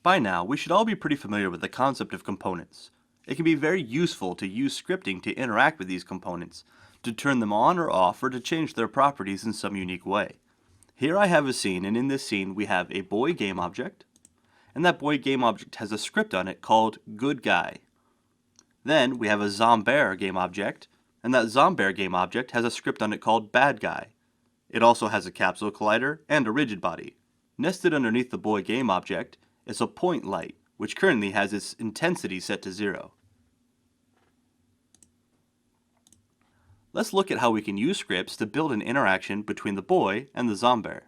By now, we should all be pretty familiar with the concept of components. It can be very useful to use scripting to interact with these components, to turn them on or off, or to change their properties in some unique way. Here I have a scene, and in this scene we have a boy game object, and that boy game object has a script on it called good guy. Then we have a zombear game object, and that zombear game object has a script on it called bad guy. It also has a capsule collider and a rigid body. Nested underneath the boy game object is a point light, which currently has its intensity set to 0. Let's look at how we can use scripts to build an interaction between the boy and the zombear.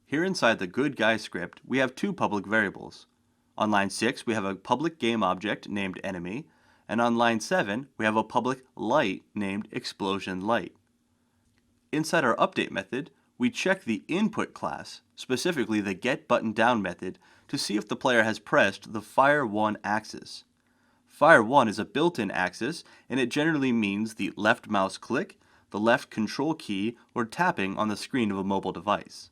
Here inside the good guy script, we have two public variables. On line 6, we have a public game object named enemy, and on line 7, we have a public light named explosion light. Inside our update method, we check the input class, specifically the getButtonDown method, to see if the player has pressed the Fire1 axis. Fire1 is a built-in axis, and it generally means the left mouse click, the left control key, or tapping on the screen of a mobile device.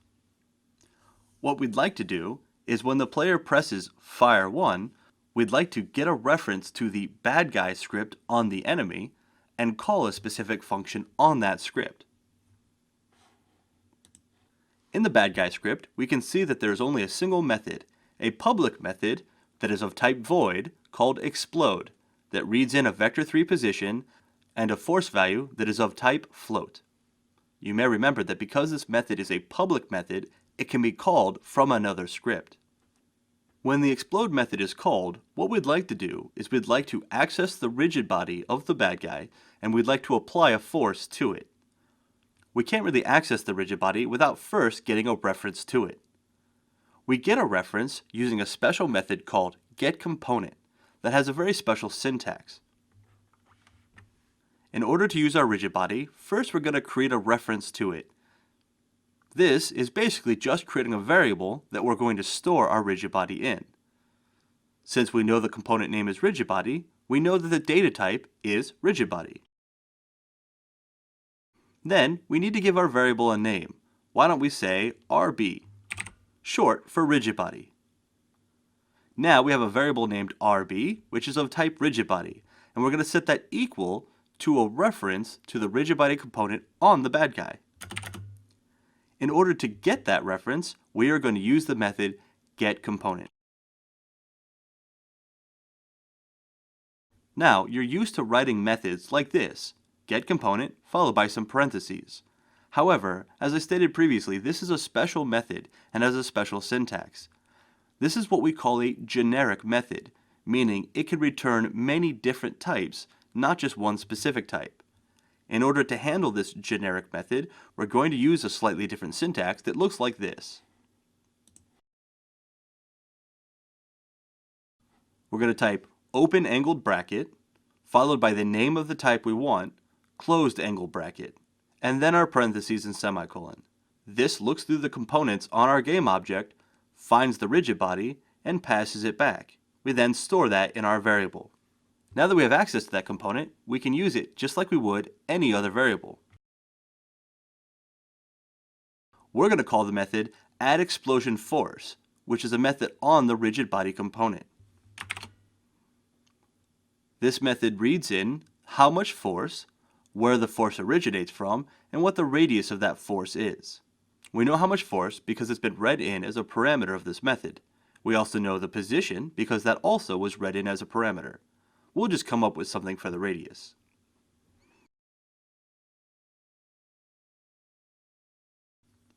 What we'd like to do is when the player presses Fire1, we'd like to get a reference to the bad guy script on the enemy and call a specific function on that script. In the bad guy script, we can see that there is only a single method, a public method that is of type void called explode that reads in a vector3 position and a force value that is of type float. You may remember that because this method is a public method, it can be called from another script. When the explode method is called, what we'd like to do is we'd like to access the rigid body of the bad guy and we'd like to apply a force to it. We can't really access the rigid body without first getting a reference to it. We get a reference using a special method called GetComponent that has a very special syntax. In order to use our rigid body, first we're going to create a reference to it. This is basically just creating a variable that we're going to store our rigid body in. Since we know the component name is rigid body, we know that the data type is rigid body. Then we need to give our variable a name. Why don't we say RB, short for rigid body. Now we have a variable named RB, which is of type rigid body, and we're going to set that equal to a reference to the rigid body component on the bad guy. In order to get that reference, we are going to use the method getComponent. Now, you're used to writing methods like this, getComponent followed by some parentheses. However, as I stated previously, this is a special method and has a special syntax. This is what we call a generic method, meaning it can return many different types, not just one specific type. In order to handle this generic method, we're going to use a slightly different syntax that looks like this. We're going to type open angled bracket, followed by the name of the type we want, closed angled bracket, and then our parentheses and semicolon. This looks through the components on our game object, finds the rigid body, and passes it back. We then store that in our variable. Now that we have access to that component, we can use it just like we would any other variable. We're going to call the method addExplosionForce, which is a method on the rigid body component. This method reads in how much force, where the force originates from, and what the radius of that force is. We know how much force because it's been read in as a parameter of this method. We also know the position because that also was read in as a parameter. We'll just come up with something for the radius.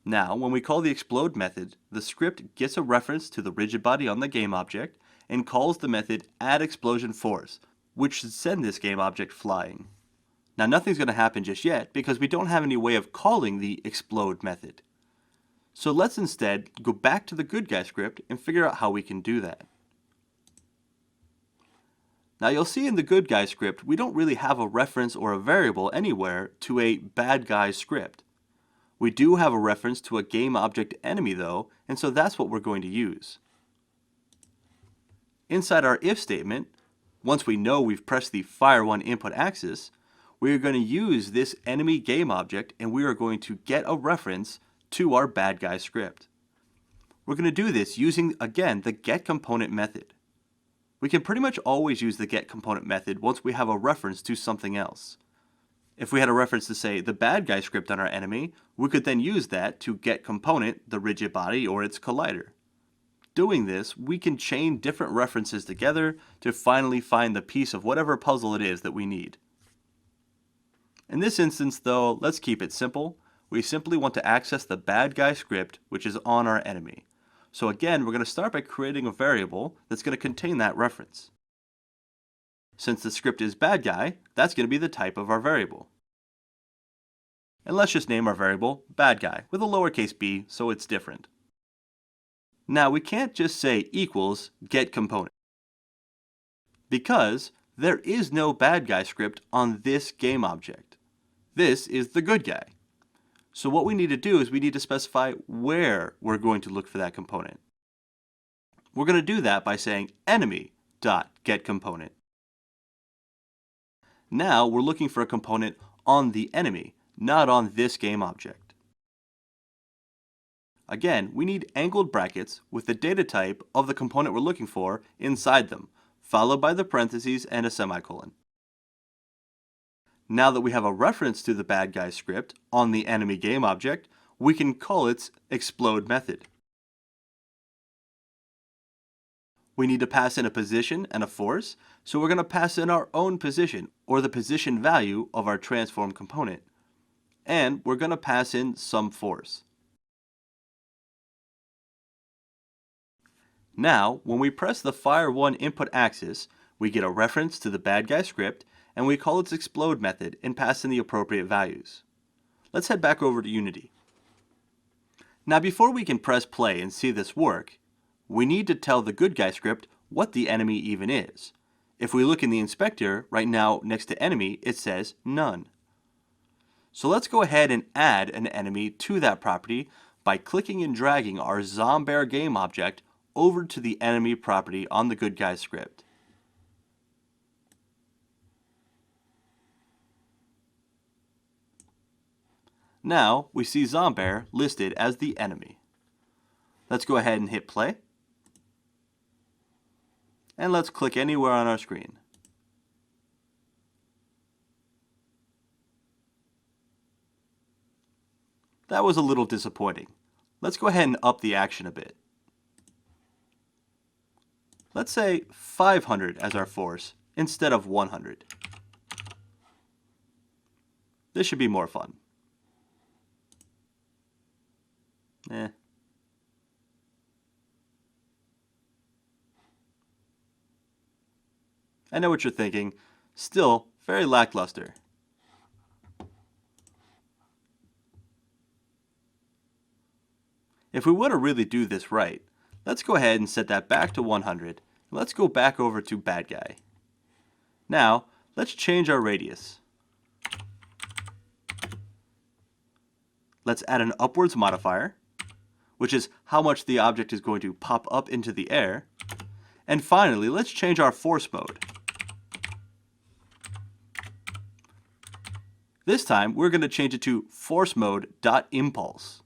Now, when we call the explode method, the script gets a reference to the rigid body on the game object and calls the method addExplosionForce, which should send this game object flying. Now, nothing's going to happen just yet because we don't have any way of calling the explode method. So let's instead go back to the good guy script and figure out how we can do that. Now you'll see in the good guy script, we don't really have a reference or a variable anywhere to a bad guy script. We do have a reference to a game object enemy though, and so that's what we're going to use. Inside our if statement, once we know we've pressed the Fire1 input axis, we are going to use this enemy game object and we are going to get a reference to our bad guy script. We're going to do this using, again, the GetComponent method. We can pretty much always use the GetComponent method once we have a reference to something else. If we had a reference to, say, the bad guy script on our enemy, we could then use that to GetComponent the rigid body or its collider. Doing this, we can chain different references together to finally find the piece of whatever puzzle it is that we need. In this instance, though, let's keep it simple. We simply want to access the bad guy script, which is on our enemy. So again, we're going to start by creating a variable that's going to contain that reference. Since the script is bad guy, that's going to be the type of our variable. And let's just name our variable bad guy with a lowercase b so it's different. Now we can't just say equals getComponent because there is no bad guy script on this game object. This is the good guy. So what we need to do is we need to specify where we're going to look for that component. We're going to do that by saying enemy.getComponent. Now we're looking for a component on the enemy, not on this game object. Again, we need angled brackets with the data type of the component we're looking for inside them, followed by the parentheses and a semicolon. Now that we have a reference to the bad guy script on the enemy game object, we can call its explode method. We need to pass in a position and a force, so we're going to pass in our own position, or the position value of our transform component. And we're going to pass in some force. Now, when we press the Fire1 input axis, we get a reference to the bad guy script, and we call its explode method and pass in the appropriate values. Let's head back over to Unity. Now before we can press play and see this work, we need to tell the good guy script what the enemy even is. If we look in the inspector, right now next to enemy, it says none. So let's go ahead and add an enemy to that property by clicking and dragging our Zombear game object over to the enemy property on the good guy script. Now we see Zombear listed as the enemy. Let's go ahead and hit play. And let's click anywhere on our screen. That was a little disappointing. Let's go ahead and up the action a bit. Let's say 500 as our force instead of 100. This should be more fun. I know what you're thinking. Still, very lackluster. If we want to really do this right, let's go ahead and set that back to 100. Let's go back over to bad guy. Now, let's change our radius. Let's add an upwards modifier, which is how much the object is going to pop up into the air. And finally, let's change our force mode. This time, we're going to change it to force mode.impulse.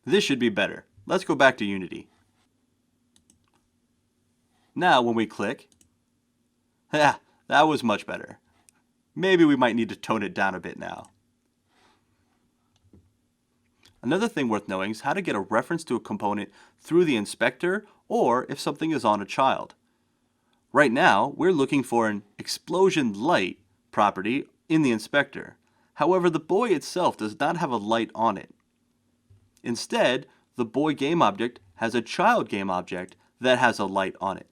This should be better. Let's go back to Unity. Now, when we click, that was much better. Maybe we might need to tone it down a bit now. Another thing worth knowing is how to get a reference to a component through the inspector or if something is on a child. Right now, we're looking for an explosion light property in the inspector. However, the boy itself does not have a light on it. Instead, the boy game object has a child game object that has a light on it.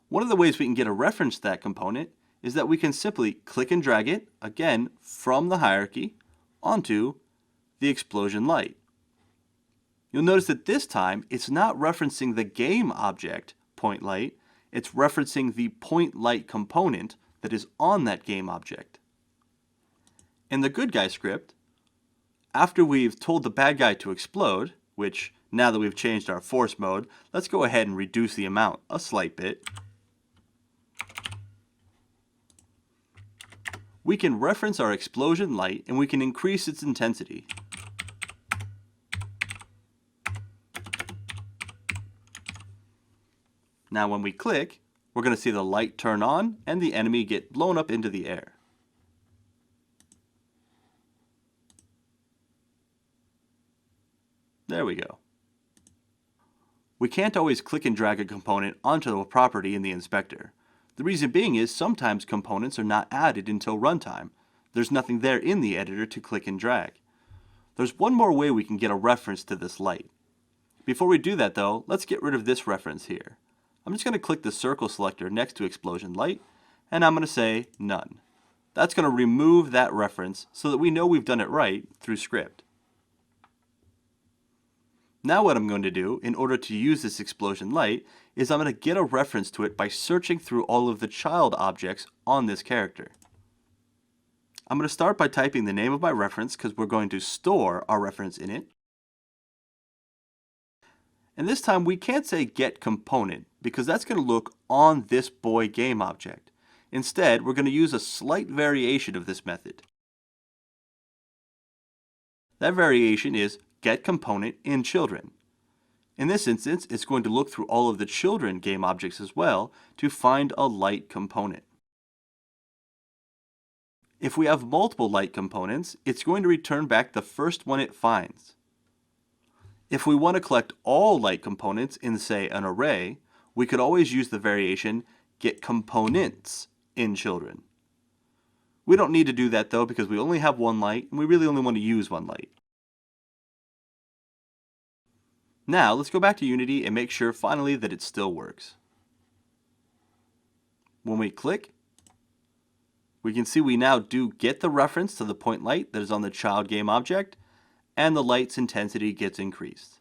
One of the ways we can get a reference to that component is that we can simply click and drag it, again, from the hierarchy onto the explosion light. You'll notice that this time, it's not referencing the game object, point light, it's referencing the point light component that is on that game object. In the good guy script, after we've told the bad guy to explode, which now that we've changed our force mode, let's go ahead and reduce the amount a slight bit. We can reference our explosion light and we can increase its intensity. Now when we click, we're going to see the light turn on and the enemy get blown up into the air. There we go. We can't always click and drag a component onto a property in the inspector. The reason being is sometimes components are not added until runtime. There's nothing there in the editor to click and drag. There's one more way we can get a reference to this light. Before we do that though, let's get rid of this reference here. I'm just going to click the circle selector next to explosion light, and I'm going to say none. That's going to remove that reference so that we know we've done it right through script. Now what I'm going to do in order to use this explosion light is I'm going to get a reference to it by searching through all of the child objects on this character. I'm going to start by typing the name of my reference because we're going to store our reference in it. And this time we can't say GetComponent because that's going to look on this boy game object. Instead, we're going to use a slight variation of this method. That variation is GetComponent in children. In this instance, it's going to look through all of the children game objects as well to find a light component. If we have multiple light components, it's going to return back the first one it finds. If we want to collect all light components in, say, an array, we could always use the variation GetComponents in children. We don't need to do that though because we only have one light and we really only want to use one light. Now let's go back to Unity and make sure finally that it still works. When we click, we can see we now do get the reference to the point light that is on the child game object, and the light's intensity gets increased.